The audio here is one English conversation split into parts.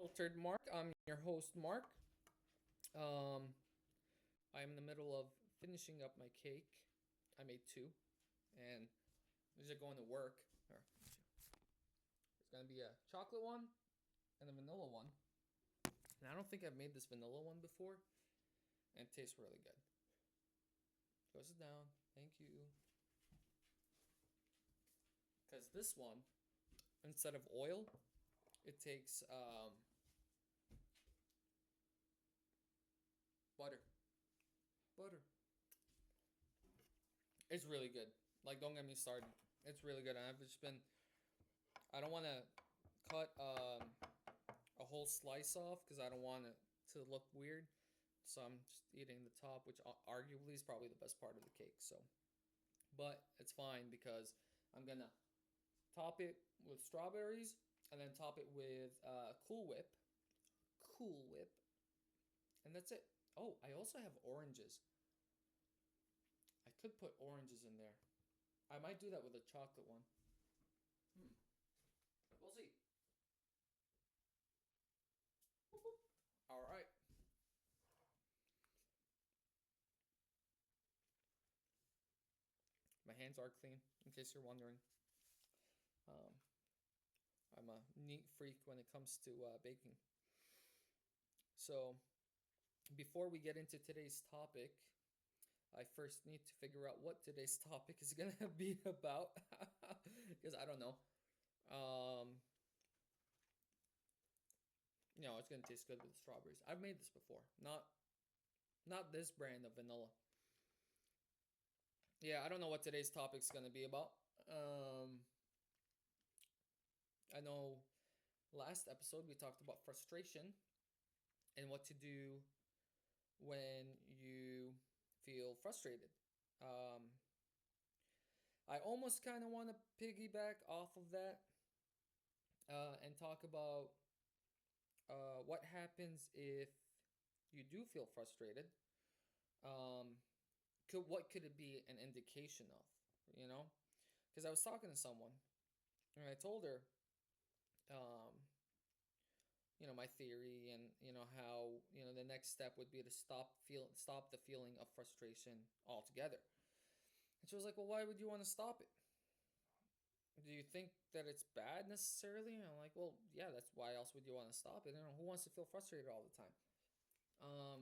Unfiltered Mark. I'm your host, Mark. Um, I'm in the middle of finishing up my cake. I made two, and these are going to work. It's gonna be a chocolate one and a vanilla one. And I don't think I've made this vanilla one before, and it tastes really good. Goes down. Thank you. Because this one, instead of oil, it takes butter. Butter. It's really good. Like, don't get me started. It's really good. I've just been. I don't want to cut a whole slice off because I don't want it to look weird. So I'm just eating the top, which arguably is probably the best part of the cake. So, but it's fine because I'm gonna top it with strawberries and then top it with Cool Whip, and that's it. Oh, I also have oranges. I could put oranges in there. I might do that with a chocolate one. Hmm. We'll see. All right. My hands are clean, in case you're wondering. Um, I'm a neat freak when it comes to baking. So, before we get into today's topic, I first need to figure out what today's topic is going to be about because I don't know. Um, it's going to taste good with strawberries. I've made this before. Not this brand of vanilla. Yeah, I don't know what today's topic's going to be about. I know last episode we talked about frustration and what to do when you feel frustrated. Um, I almost kind of want to piggyback off of that and talk about what happens if you do feel frustrated. Um, what could it be an indication of? You know, because I was talking to someone and I told her, um, my theory and how the next step would be to stop the feeling of frustration altogether. And she was like, "Well, why would you want to stop it? Do you think that it's bad necessarily?" And I'm like, "Well, yeah, that's why else would you want to stop it? Who wants to feel frustrated all the time?" Um,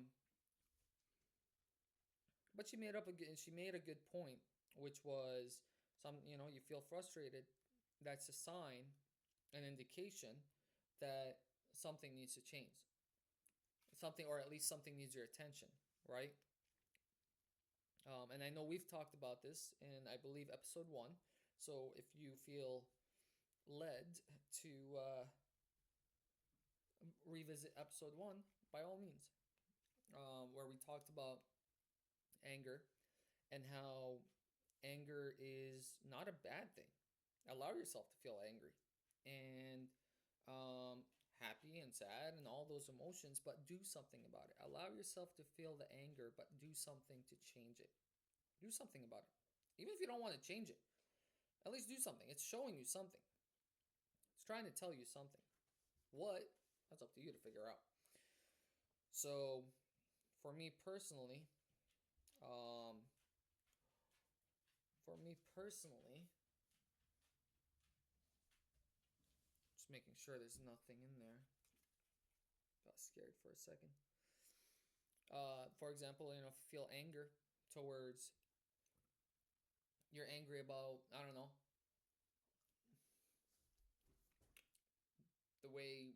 but she made a good point, which was you feel frustrated. That's a sign, an indication that something needs to change. Something, or at least something needs your attention, right? And I know we've talked about this in, I believe, episode one. So if you feel led to revisit episode one, by all means, where we talked about anger and how anger is not a bad thing. Allow yourself to feel angry and happy and sad and all those emotions, but do something about it. Allow yourself to feel the anger, but do something to change it. Do something about it. Even if you don't want to change it, at least do something. It's showing you something. It's trying to tell you something. What? That's up to you to figure out. So, for me personally, um, for me personally, just making sure there's nothing in there. Got scared for a second. For example, if you feel anger towards, you're angry about, I don't know, the way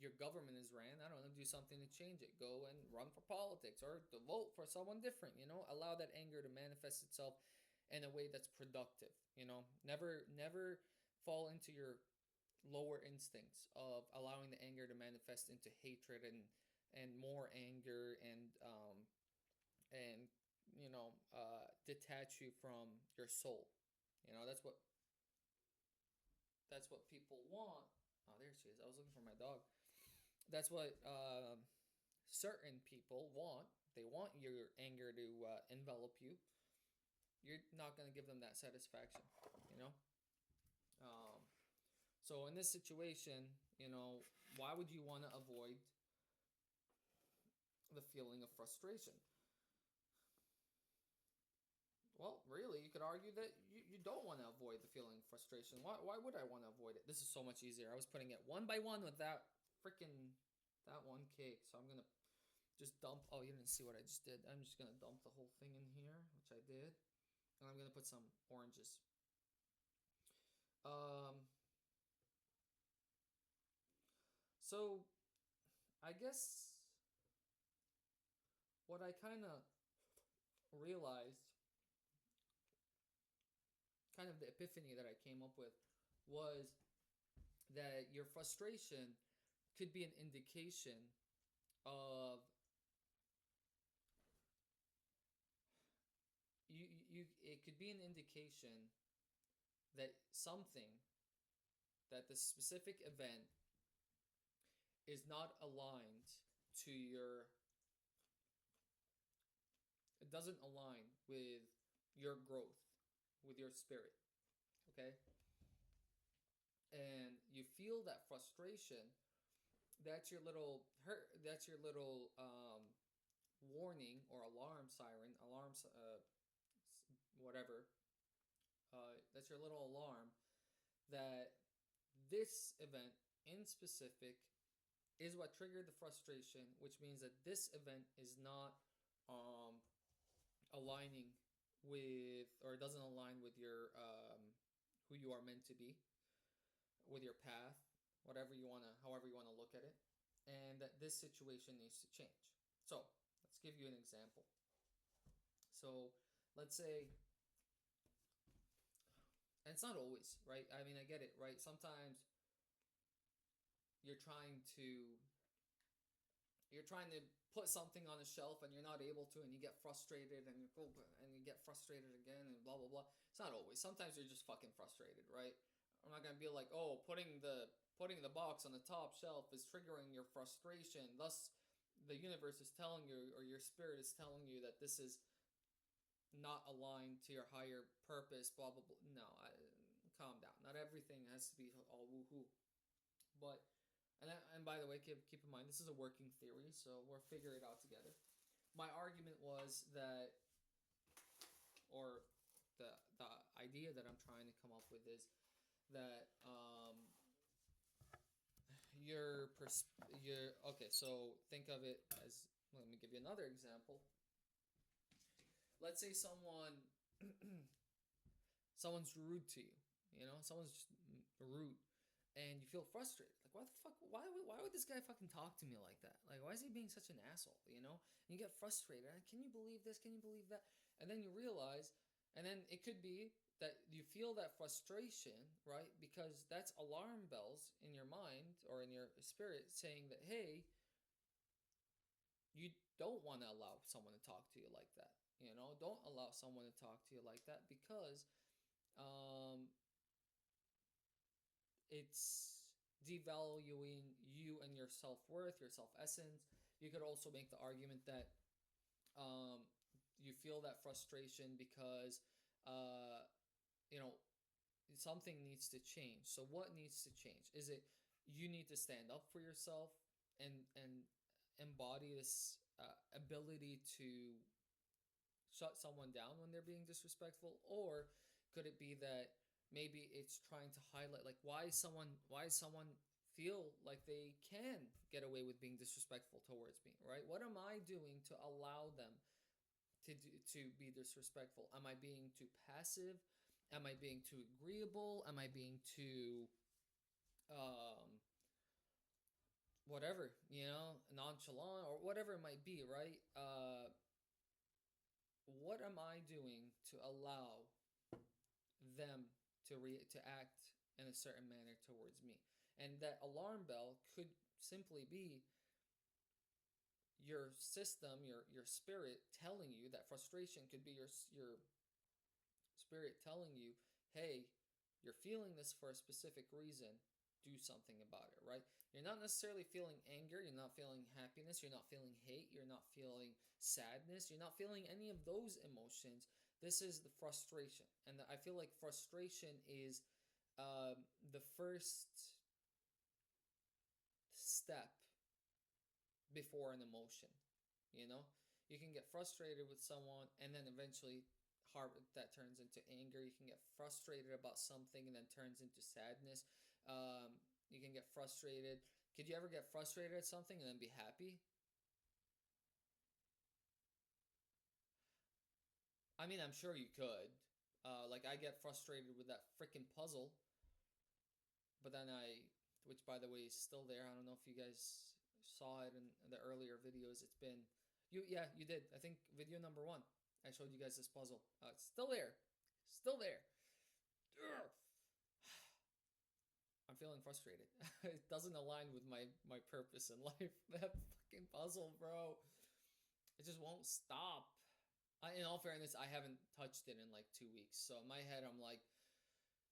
your government is ran. I don't know, do something to change it. Go and run for politics or to vote for someone different. Allow that anger to manifest itself in a way that's productive. Never fall into your lower instincts of allowing the anger to manifest into hatred and more anger and detach you from your soul. That's what people want. Oh, there she is. I was looking for my dog. That's what certain people want. They want your anger to envelop you. You're not going to give them that satisfaction, you know? Um, so in this situation, You know, why would you want to avoid the feeling of frustration? Well, really, you could argue that you don't want to avoid the feeling of frustration. Why would I want to avoid it? This is so much easier. I was putting it one by one with that one cake. So I'm going to just dump. Oh, you didn't see what I just did. I'm just going to dump the whole thing in here, which I did. And I'm going to put some oranges. So I guess what I kind of realized, kind of the epiphany that I came up with, was that your frustration could be an indication of you it could be an indication that something, that the specific event is not aligned to your, it doesn't align with your growth, with your spirit. Okay? And you feel that frustration, that's your little hurt, that's your little warning or alarm siren, whatever. That's your little alarm that this event in specific is what triggered the frustration, which means that this event is not aligning with, or it doesn't align with your who you are meant to be, with your path, whatever you want to, however you want to look at it, and that this situation needs to change. So let's give you an example. So let's say, and it's not always, right? I mean, I get it, right? Sometimes you're trying to you're trying to put something on a shelf and you're not able to, and you get frustrated, and you get frustrated again, and blah blah blah. It's not always. Sometimes you're just fucking frustrated, right? I'm not gonna be like, oh, putting the box on the top shelf is triggering your frustration. Thus, the universe is telling you, or your spirit is telling you, that this is not aligned to your higher purpose. Blah blah blah. No, calm down. Not everything has to be all woohoo. But and by the way, keep in mind, this is a working theory, so we'll figure it out together. My argument was that, or the idea that I'm trying to come up with is that your okay. So think of it as, let me give you another example. Let's say someone's rude to you. You know, someone's just rude, and you feel frustrated. Like, why the fuck? Why would this guy fucking talk to me like that? Like, why is he being such an asshole? You know, and you get frustrated. Can you believe this? Can you believe that? And then you realize, and then it could be that you feel that frustration, right? Because that's alarm bells in your mind or in your spirit saying that, hey, you don't want to allow someone to talk to you like that. You know, don't allow someone to talk to you like that, because um, it's devaluing you and your self worth, your self essence. You could also make the argument that um, you feel that frustration because uh, you know, something needs to change. So what needs to change? Is it you need to stand up for yourself and embody this ability to shut someone down when they're being disrespectful, or could it be that maybe it's trying to highlight, like, why someone feel like they can get away with being disrespectful towards me, right? What am I doing to allow them to be disrespectful? Am I being too passive? Am I being too agreeable? Am I being too um whatever, nonchalant, or whatever it might be, right? What am I doing to allow them to act in a certain manner towards me? And that alarm bell could simply be your system, your spirit telling you that frustration. Could be your spirit telling you, hey, you're feeling this for a specific reason. Do something about it, right? You're not necessarily feeling anger, you're not feeling happiness, you're not feeling hate, you're not feeling sadness, you're not feeling any of those emotions. This is the frustration. And I feel like frustration is the first step before an emotion, you know? You can get frustrated with someone and then eventually that turns into anger. You can get frustrated about something and then turns into sadness. You can get frustrated. Could you ever get frustrated at something and then be happy? I mean, I'm sure you could. Like I get frustrated with that freaking puzzle, but then which by the way is still there. I don't know if you guys saw it in the earlier videos. It's been, yeah, you did. I think video number one. I showed you guys this puzzle. It's still there, still there. I'm feeling frustrated. It doesn't align with my purpose in life. That fucking puzzle, bro. It just won't stop. In all fairness, I haven't touched it in like 2 weeks. So in my head, I'm like,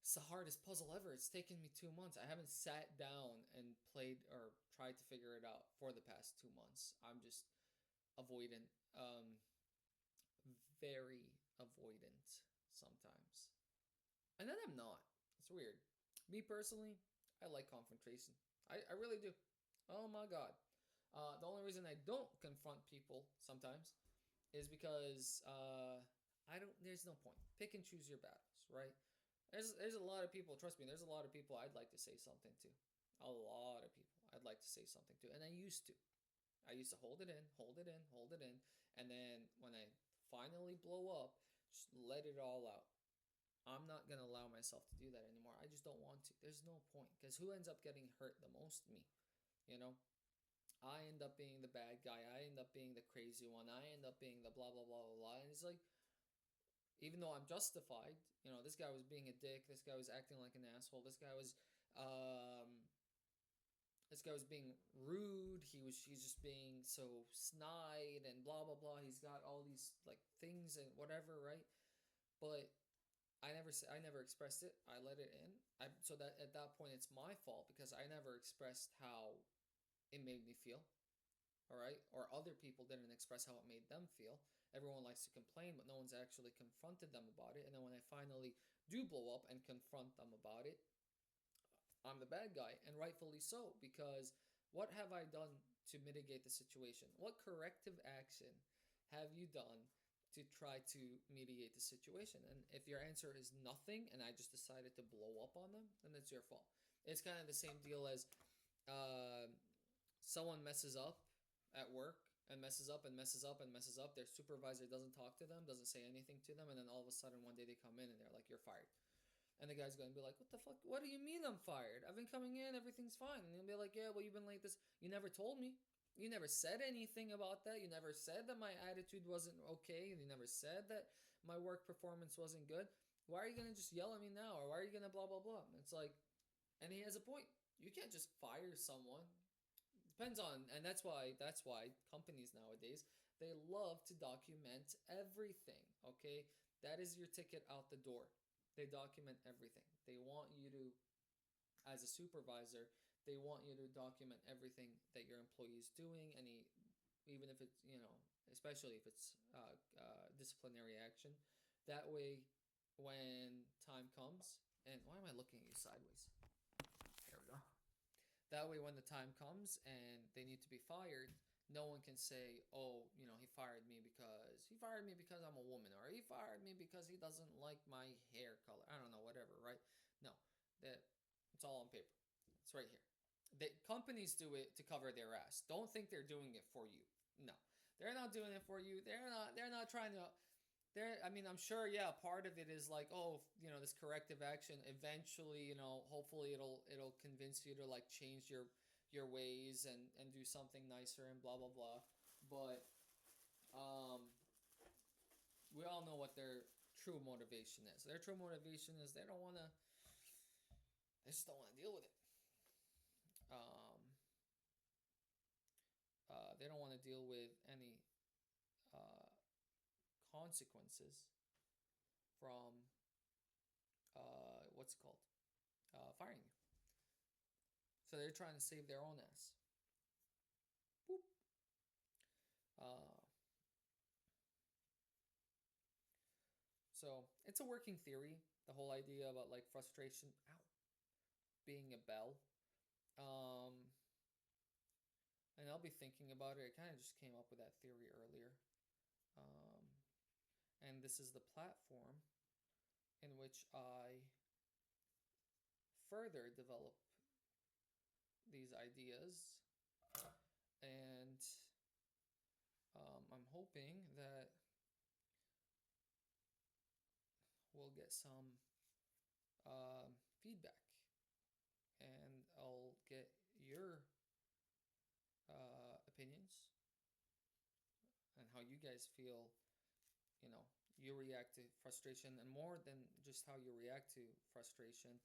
it's the hardest puzzle ever. It's taken me 2 months. I haven't sat down and played or tried to figure it out for the past 2 months. I'm just avoidant, very avoidant sometimes. And then I'm not. It's weird. Me personally, I like confrontation. I really do. Oh my god. The only reason I don't confront people sometimes is because I don't. There's no point. Pick and choose your battles, right? There's a lot of people. Trust me. There's a lot of people I'd like to say something to. A lot of people I'd like to say something to, and I used to. I used to hold it in, hold it in, hold it in, and then when I finally blow up, just let it all out. I'm not gonna allow myself to do that anymore. I just don't want to. There's no point because who ends up getting hurt the most? Me, you know. I end up being the bad guy. I end up being the crazy one. I end up being the blah blah blah blah blah. And it's like, even though I'm justified, this guy was being a dick. This guy was acting like an asshole. Um, this guy was being rude. He's just being so snide and blah blah blah. He's got all these like things and whatever, right? But I never expressed it. I let it in. So that at that point it's my fault because I never expressed how it made me feel. All right, or other people didn't express how it made them feel. Everyone likes to complain, but no one's actually confronted them about it. And then when I finally do blow up and confront them about it, I'm the bad guy, and rightfully so, because what have I done to mitigate the situation? What corrective action have you done to try to mediate the situation? And if your answer is nothing and I just decided to blow up on them, then it's your fault. It's kind of the same deal as uh, someone messes up at work and messes up and messes up and messes up. Their supervisor doesn't talk to them, doesn't say anything to them, and then all of a sudden one day they come in and they're like, "You're fired." And the guy's going to be like, "What the fuck? What do you mean I'm fired? I've been coming in, everything's fine." And he'll be like, "Yeah, well, you've been late this. You never told me. You never said anything about that. You never said that my attitude wasn't okay. You never said that my work performance wasn't good. Why are you going to just yell at me now? Or why are you going to blah, blah, blah?" It's like, and he has a point. You can't just fire someone. Depends on, and that's why companies nowadays, they love to document everything. Okay, that is your ticket out the door. They document everything. They want you to, as a supervisor, they want you to document everything that your employee is doing. Even if it's, especially if it's disciplinary action. That way, when time comes, and why am I looking at you sideways? There we go. That way, when the time comes and they need to be fired, no one can say, "Oh, he fired me because I'm a woman, or he fired me because he doesn't like my hair color." I don't know, whatever, right? No, that it's all on paper. It's right here. The companies do it to cover their ass. Don't think they're doing it for you. No, they're not doing it for you. They're not. They're not trying to. I mean, I'm sure, yeah, part of it is like, oh, this corrective action. Eventually, hopefully it'll convince you to like change your ways and do something nicer and blah blah blah. But um, we all know what their true motivation is. Their true motivation is they just don't want to deal with it. Um, they don't want to deal with any uh, consequences from what's it called, firing you. So they're trying to save their own ass. Boop. Uh, so it's a working theory. The whole idea about like frustration, ow, being a bell. Um, And I'll be thinking about it. I kind of just came up with that theory earlier. Um, and this is the platform in which I further develop these ideas. And I'm hoping that we'll get some feedback, and I'll get your opinions and how you guys feel. You know, you react to frustration, and more than just how you react to frustration,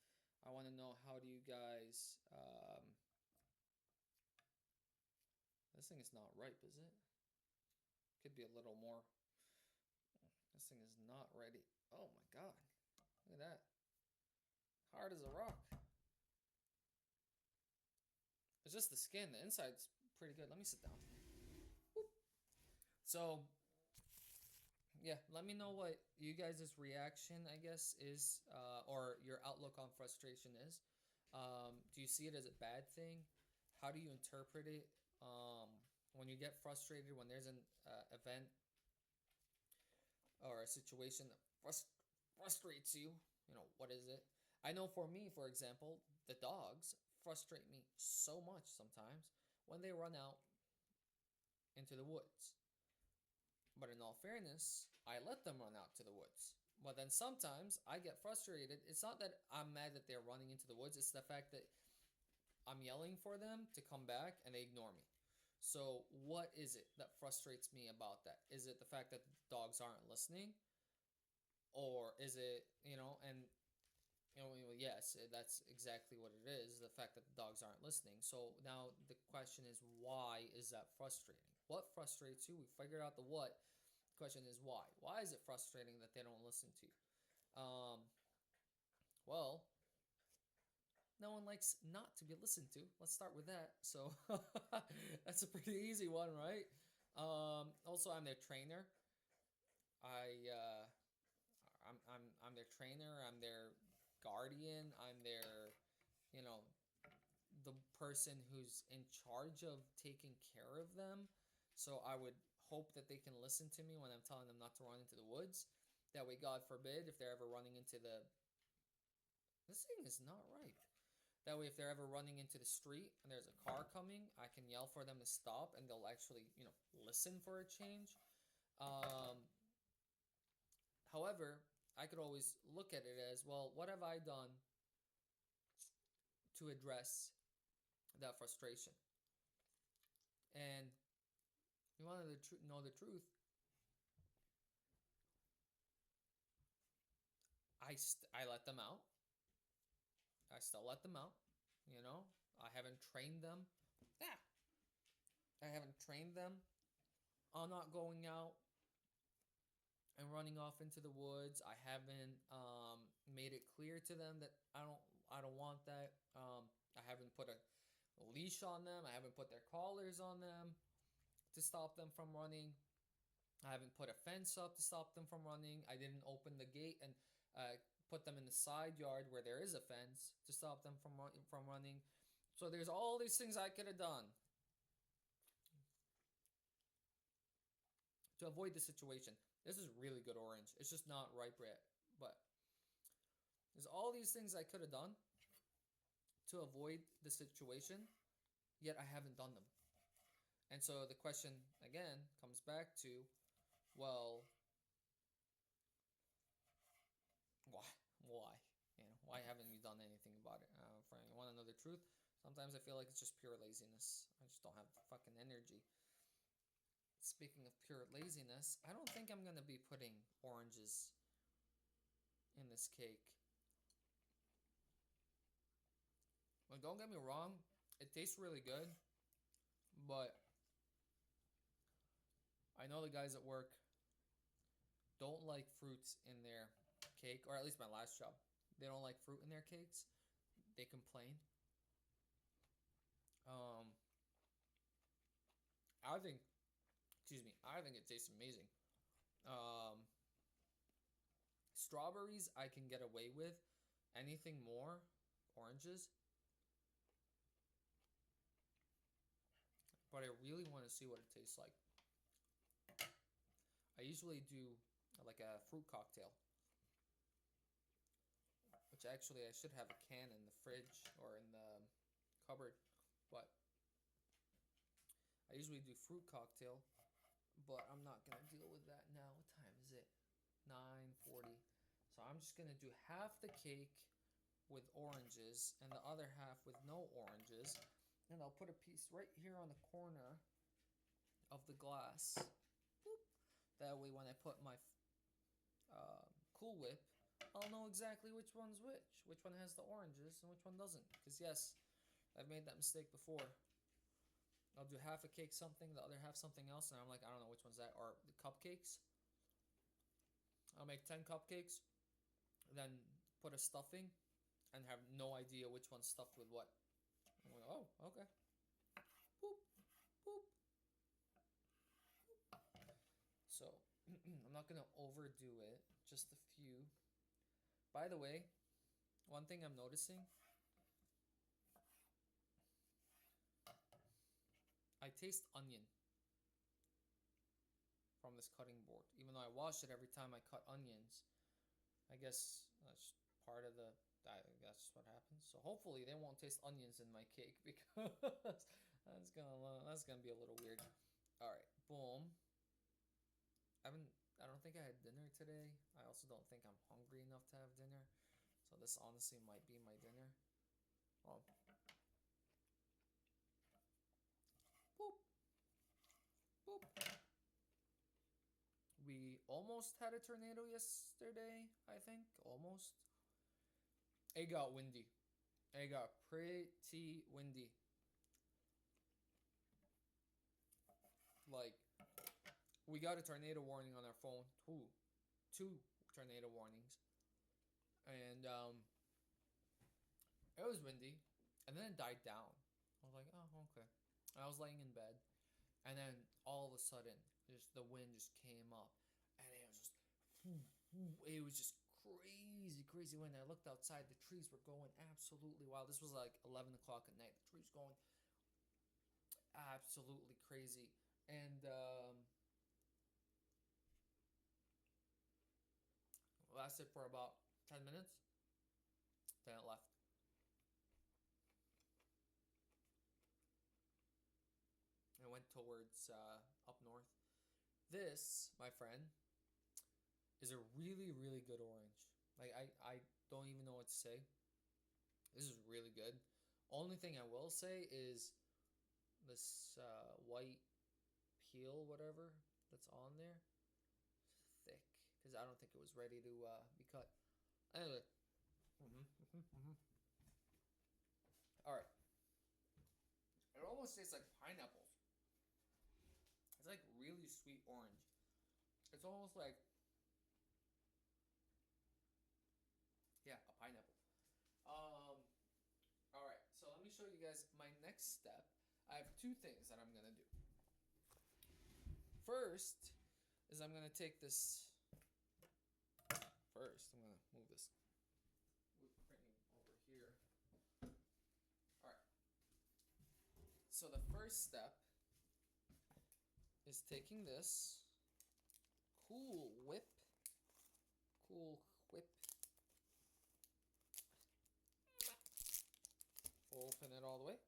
I want to know, how do you guys this thing is not ripe, is it? Could be a little more. This thing is not ready. Oh my god, look at that, hard as a rock. It's just the skin. The inside's pretty good. Let me sit down. Whoop. So yeah, let me know what you guys' reaction, I guess, is, or your outlook on frustration is. Do you see it as a bad thing? How do you interpret it? When you get frustrated, when there's an event or a situation that frustrates you, what is it? I know for me, for example, the dogs frustrate me so much sometimes when they run out into the woods. But in all fairness, I let them run out to the woods. But then sometimes I get frustrated. It's not that I'm mad that they're running into the woods, it's the fact that I'm yelling for them to come back and they ignore me. So, what is it that frustrates me about that? Is it the fact that dogs aren't listening? Or is it, and yes, that's exactly what it is, the fact that the dogs aren't listening. So now the question is, why is that frustrating? What frustrates you? We figured out the what. The question is why. Why is it frustrating that they don't listen to you? Well, no one likes not to be listened to. Let's start with that. So that's a pretty easy one, right? Also, I'm their trainer. I I'm their trainer. I'm their guardian. I'm their, you know, the person who's in charge of taking care of them. So I would hope that they can listen to me when I'm telling them not to run into the woods. That way, God forbid, if they're ever running into the. This thing is not right. That way, if they're ever running into the street and there's a car coming, I can yell for them to stop and they'll actually, listen for a change. Um, However, I could always look at it as, well, what have I done to address that frustration? And you want to know the truth, I let them out. I still let them out. I haven't trained them. Yeah, I haven't trained them on not going out and running off into the woods. I haven't made it clear to them that I don't want that. I haven't put a leash on them. I haven't put their collars on them to stop them from running. I haven't put a fence up to stop them from running. I didn't open the gate and put them in the side yard where there is a fence to stop them from running. So there's all these things I could have done to avoid the situation. This is really good orange. It's just not ripe yet, but there's all these things I could have done to avoid the situation, yet I haven't done them. And so the question again comes back to, well, why? Why? Why haven't you done anything about it? Frank, you want to know the truth? Sometimes I feel like it's just pure laziness. I just don't have the fucking energy. Speaking of pure laziness, I don't think I'm gonna be putting oranges in this cake. Well, don't get me wrong, it tastes really good, but I know the guys at work don't like fruits in their cake, or at least my last job. They don't like fruit in their cakes. They complain. Um, I think, I think it tastes amazing. Um, Strawberries I can get away with. Anything more, oranges, but I really want to see what it tastes like. I usually do like a fruit cocktail, which actually I should have a can in the fridge or in the cupboard, but I usually do fruit cocktail, but I'm not gonna deal with that now. What time is it? 9:40. So I'm just gonna do half the cake with oranges and the other half with no oranges, and I'll put a piece right here on the corner of the glass. Boop. That way, when I put my Cool Whip, I'll know exactly which one's which one has the oranges and which one doesn't. Because yes, I've made that mistake before. I'll do half a cake something, the other half something else, and I'm like, I don't know which one's that. Or the cupcakes. I'll make 10 cupcakes, then put a stuffing, and have no idea which one's stuffed with what. I'm like, oh, okay. Boop, boop. So, I'm not gonna overdo it, just a few. By the way, one thing I'm noticing, I taste onion from this cutting board. Even though I wash it every time I cut onions, I guess that's part of the. I guess what happens. So hopefully they won't taste onions in my cake because that's gonna be a little weird. All right, boom. I haven't. I don't think I had dinner today. I also don't think I'm hungry enough to have dinner. So this honestly might be my dinner. Oh. Boop. Boop. We almost had a tornado yesterday, I think. Almost. It got windy. It got pretty windy. Like, we got a tornado warning on our phone. Two tornado warnings. And it was windy. And then it died down. I was like, oh, okay. And I was laying in bed. And then all of a sudden, just the wind just came up. And it was just crazy, crazy wind. I looked outside. The trees were going absolutely wild. This was like 11 o'clock at night. The trees going absolutely crazy. And lasted for about 10 minutes. Then it left. And went towards up north. This, my friend, is a really, really good orange. Like, I don't even know what to say. This is really good. Only thing I will say is this white peel, whatever, that's on there, thick. Because I don't think it was ready to be cut. Anyway. Alright. It almost tastes like pineapple. It's like really sweet orange. It's almost like, yeah, a pineapple. All right. So let me show you guys my next step. I have two things that I'm gonna do. First is I'm gonna take this. First, I'm gonna move this whipped cream over here. All right. So the first step is taking this Cool Whip, open it all the way.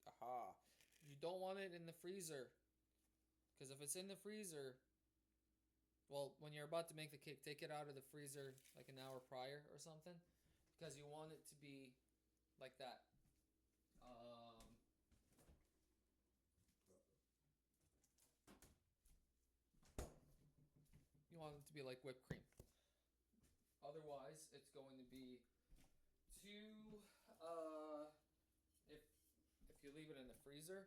Aha. You don't want it in the freezer. Because if it's in the freezer, well, when you're about to make the cake, take it out of the freezer like an hour prior or something. Because you want it to be like that. You want it to be like whipped cream. Otherwise, it's going to be too, if you leave it in the freezer,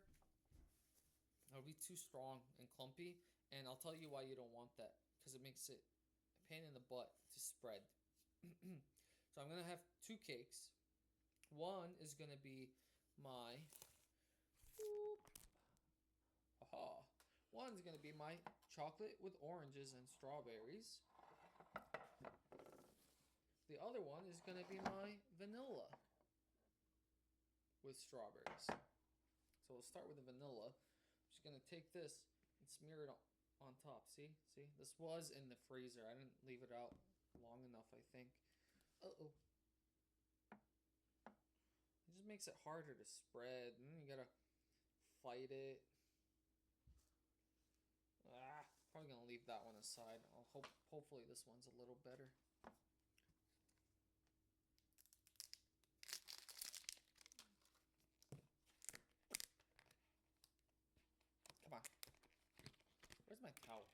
it'll be too strong and clumpy. And I'll tell you why you don't want that. Because it makes it a pain in the butt to spread. So I'm going to have two cakes. One is going to be my, aha. One's going to be my chocolate with oranges and strawberries. The other one is going to be my vanilla. with strawberries. So we'll start with the vanilla. I'm just gonna take this and smear it on top. See? See? This was in the freezer. I didn't leave it out long enough, I think. Uh-oh. It just makes it harder to spread. And then you gotta fight it. Probably gonna leave that one aside. Hopefully this one's a little better. Come on. Where's my towel?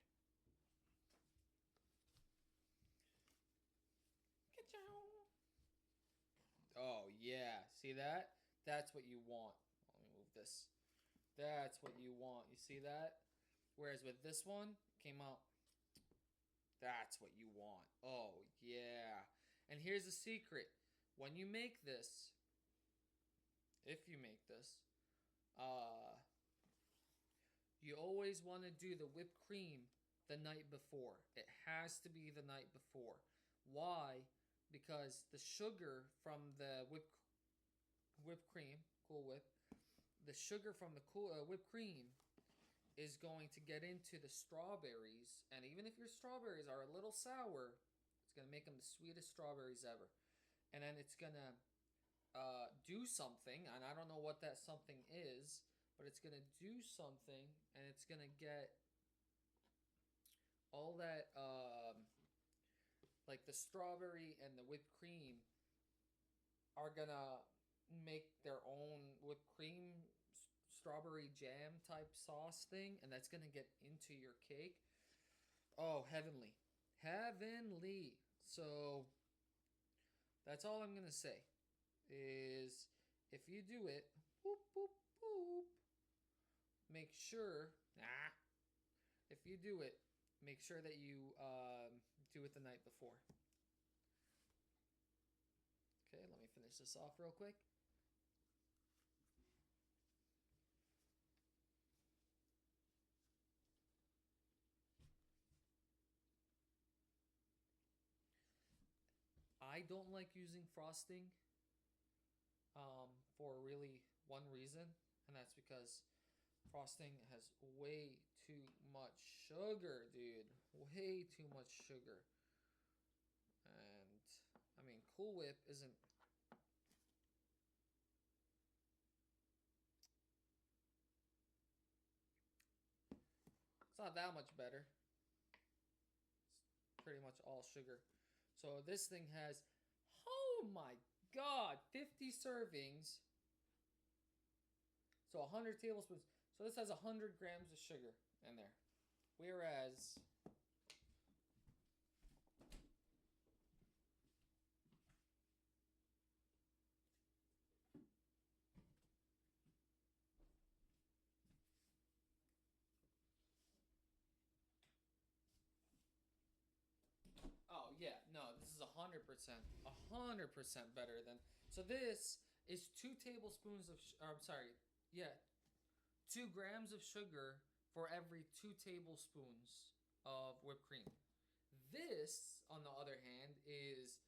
Oh yeah, see that? That's what you want. Let me move this. That's what you want. You see that? Whereas with this one, came out. That's what you want. Oh yeah. And here's the secret. When you make this, if you make this, you always want to do the whipped cream the night before. It has to be the night before. Why? Because the sugar from the whipped cream, Cool Whip, the sugar from the whipped cream is going to get into the strawberries, and even if your strawberries are a little sour, it's going to make them the sweetest strawberries ever. And then it's going to do something, and I don't know what that something is, but it's going to do something, and it's going to get all that, like the strawberry and the whipped cream are going to make their own whipped cream strawberry jam type sauce thing, and that's going to get into your cake. Oh, heavenly. Heavenly. So that's all I'm going to say is if you do it, boop, boop, boop, make sure, if you do it, make sure that you do it the night before. Okay, let me finish this off real quick. I don't like using frosting for really one reason, and that's because frosting has way too much sugar, dude. Way too much sugar. And, I mean, Cool Whip isn't... It's not that much better. It's pretty much all sugar. So this thing has, oh my god, 50 servings. So 100 tablespoons. So this has 100 grams of sugar in there. Whereas oh yeah, no, this is 100% better than. So this is 2 tablespoons of. I'm sorry, yeah, 2 grams of sugar for every 2 tablespoons of whipped cream. This, on the other hand, is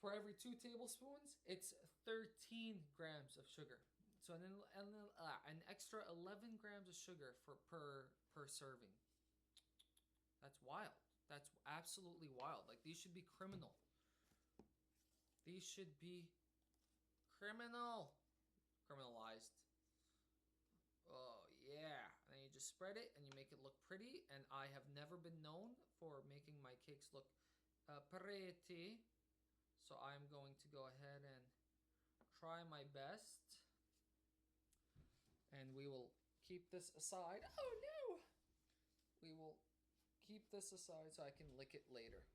for every 2 tablespoons, it's 13 grams of sugar. So an extra 11 grams of sugar for per serving. That's wild. That's absolutely wild. Like, these should be criminal. These should be criminalized. Oh, yeah. And then you just spread it and you make it look pretty. And I have never been known for making my cakes look pretty. So I'm going to go ahead and try my best. And we will keep this aside. Oh, no! We will keep this aside so I can lick it later.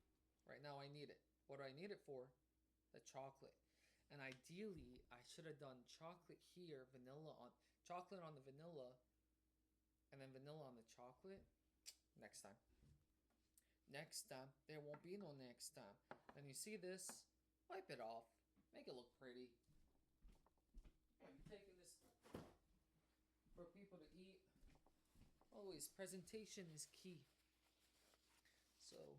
Right now I need it. What do I need it for? The chocolate. And ideally, I should have done chocolate here, chocolate on the vanilla, and then vanilla on the chocolate. Next time. Next time. There won't be no next time. And you see this? Wipe it off. Make it look pretty. I'm taking this for people to eat. Always, presentation is key. So,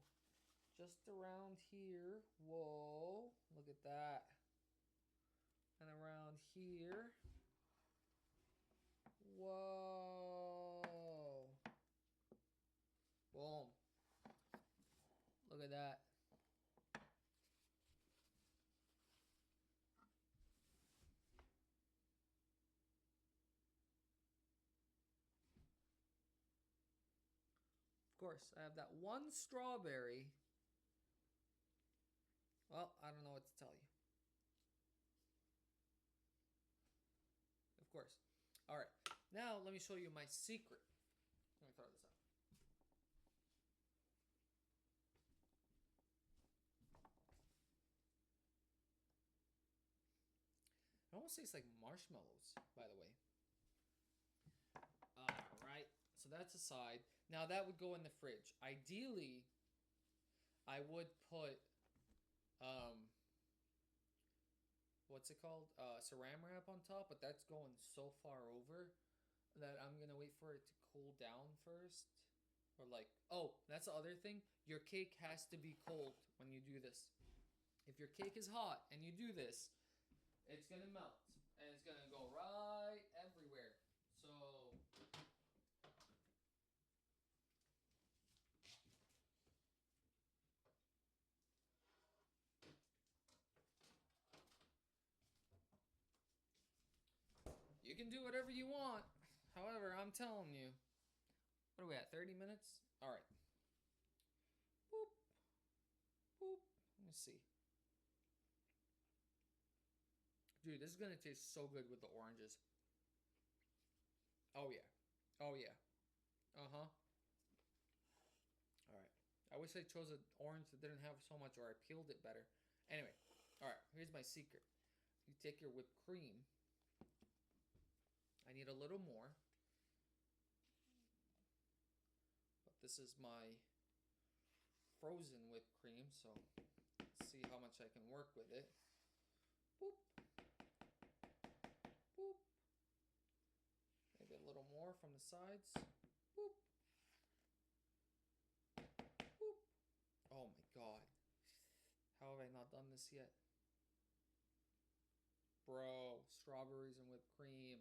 just around here. Whoa, look at that. And around here. Whoa. Boom. Look at that. Of course, I have that one strawberry. Well, I don't know what to tell you. Of course. All right. Now, let me show you my secret. Let me throw this out. It almost tastes like marshmallows, by the way. Alright, so that's aside. Now that would go in the fridge. Ideally, I would put, what's it called? Saran wrap on top, but that's going so far over that I'm gonna wait for it to cool down first. Or like, oh, that's the other thing. Your cake has to be cold when you do this. If your cake is hot and you do this, it's gonna melt and it's gonna go right everywhere. So you can do whatever you want. However, I'm telling you. What are we at? 30 minutes? Alright. Boop. Boop. Let me see. Dude, this is gonna taste so good with the oranges. Oh yeah. Oh yeah. Uh-huh. Alright. I wish I chose an orange that didn't have so much, or I peeled it better. Anyway. Alright, here's my secret. You take your whipped cream. I need a little more. But this is my frozen whipped cream, so let's see how much I can work with it. Boop. Boop. Maybe a little more from the sides. Boop. Boop. Oh my god. How have I not done this yet? Bro, strawberries and whipped cream.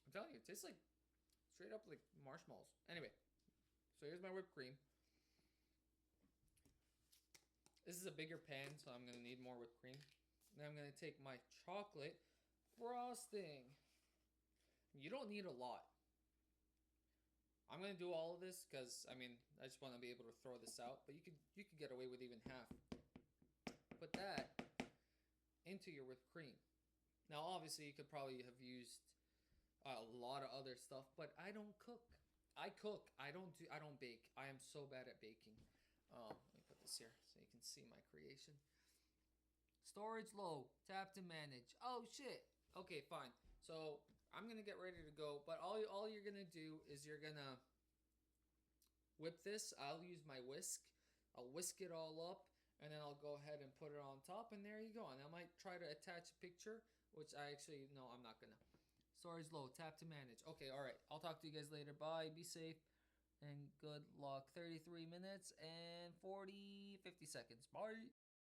I'm telling you, it tastes like straight up like marshmallows. Anyway, so here's my whipped cream. This is a bigger pan, so I'm going to need more whipped cream. Then I'm going to take my chocolate frosting. You don't need a lot. I'm going to do all of this because, I mean, I just want to be able to throw this out. But you could get away with even half. Put that into your whipped cream. Now, obviously, you could probably have used a lot of other stuff, but I don't cook. I cook. I don't bake. I am so bad at baking. Let me put this here so you can see my creation. Storage low. Tap to manage. Oh shit. Okay, fine. So I'm gonna get ready to go, but all you're gonna do is you're gonna whip this. I'll use my whisk. I'll whisk it all up, and then I'll go ahead and put it on top, and there you go. And I might try to attach a picture, which I actually no, I'm not gonna. Storage low. Tap to manage. Okay, all right. I'll talk to you guys later. Bye. Be safe. And good luck. 33 minutes and 50 seconds. Bye.